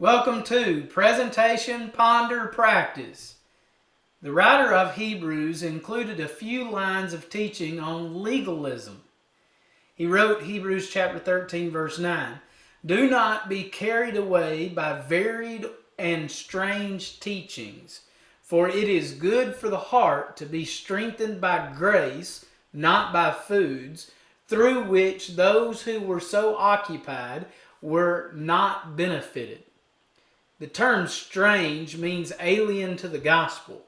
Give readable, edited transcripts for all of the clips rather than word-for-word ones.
Welcome to Presentation, Ponder, Practice. The writer of Hebrews included a few lines of teaching on legalism. He wrote Hebrews chapter 13 verse 9, "Do not be carried away by varied and strange teachings, for it is good for the heart to be strengthened by grace, not by foods, through which those who were so occupied were not benefited." The term strange means alien to the gospel.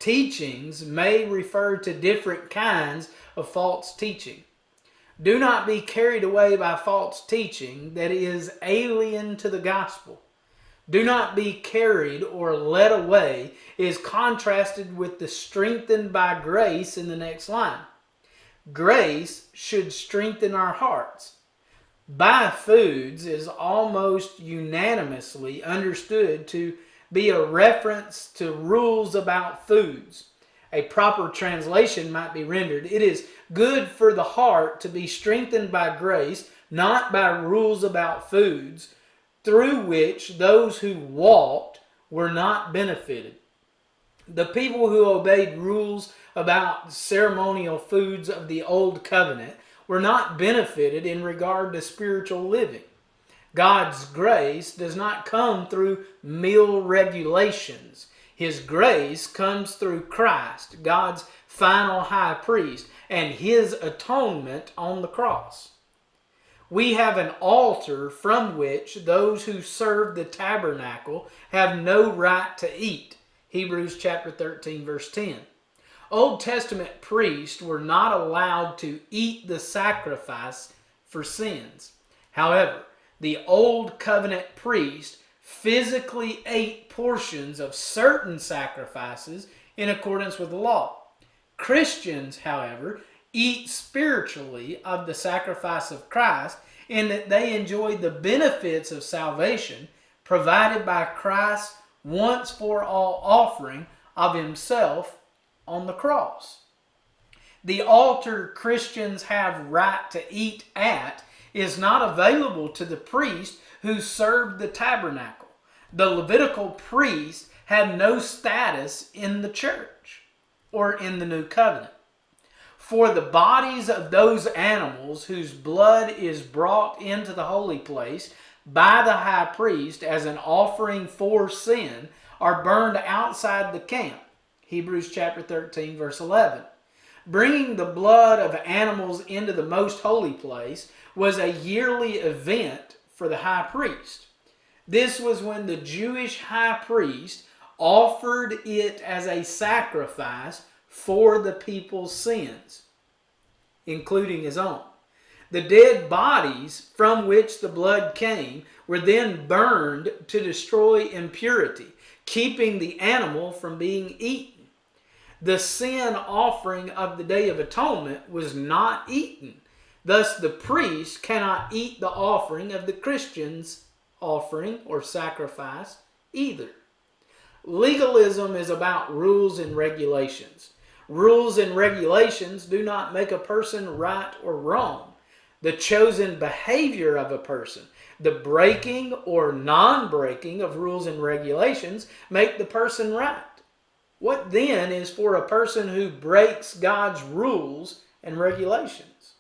Teachings may refer to different kinds of false teaching. Do not be carried away by false teaching that is alien to the gospel. Do not be carried or led away is contrasted with the strengthened by grace in the next line. Grace should strengthen our hearts. By foods is almost unanimously understood to be a reference to rules about foods. A proper translation might be rendered, "It is good for the heart to be strengthened by grace, not by rules about foods, through which those who walked were not benefited." The people who obeyed rules about ceremonial foods of the Old Covenant were not benefited in regard to spiritual living. God's grace does not come through meal regulations. His grace comes through Christ, God's final high priest, and his atonement on the cross. We have an altar from which those who serve the tabernacle have no right to eat. Hebrews chapter 13 verse 10. Old Testament priests were not allowed to eat the sacrifice for sins. However, the Old Covenant priest physically ate portions of certain sacrifices in accordance with the law. Christians, however, eat spiritually of the sacrifice of Christ in that they enjoy the benefits of salvation provided by Christ's once for all offering of himself on the cross. The altar Christians have right to eat at is not available to the priest who served the tabernacle. The Levitical priest had no status in the church or in the new covenant. For the bodies of those animals whose blood is brought into the holy place by the high priest as an offering for sin are burned outside the camp. Hebrews chapter 13 verse 11. Bringing the blood of animals into the most holy place was a yearly event for the high priest. This was when the Jewish high priest offered it as a sacrifice for the people's sins, including his own. The dead bodies from which the blood came were then burned to destroy impurity, keeping the animal from being eaten. The sin offering of the Day of Atonement was not eaten. Thus, the priest cannot eat the offering of the Christian's offering or sacrifice either. Legalism is about rules and regulations. Rules and regulations do not make a person right or wrong. The chosen behavior of a person, the breaking or non-breaking of rules and regulations, make the person right. What then is for a person who breaks God's rules and regulations?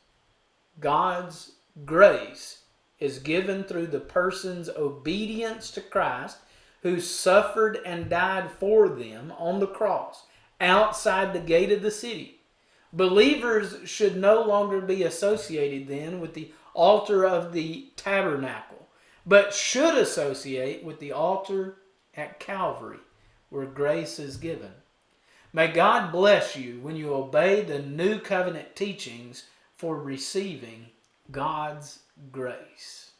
God's grace is given through the person's obedience to Christ, who suffered and died for them on the cross outside the gate of the city. Believers should no longer be associated then with the altar of the tabernacle, but should associate with the altar at Calvary, where grace is given. May God bless you when you obey the new covenant teachings for receiving God's grace.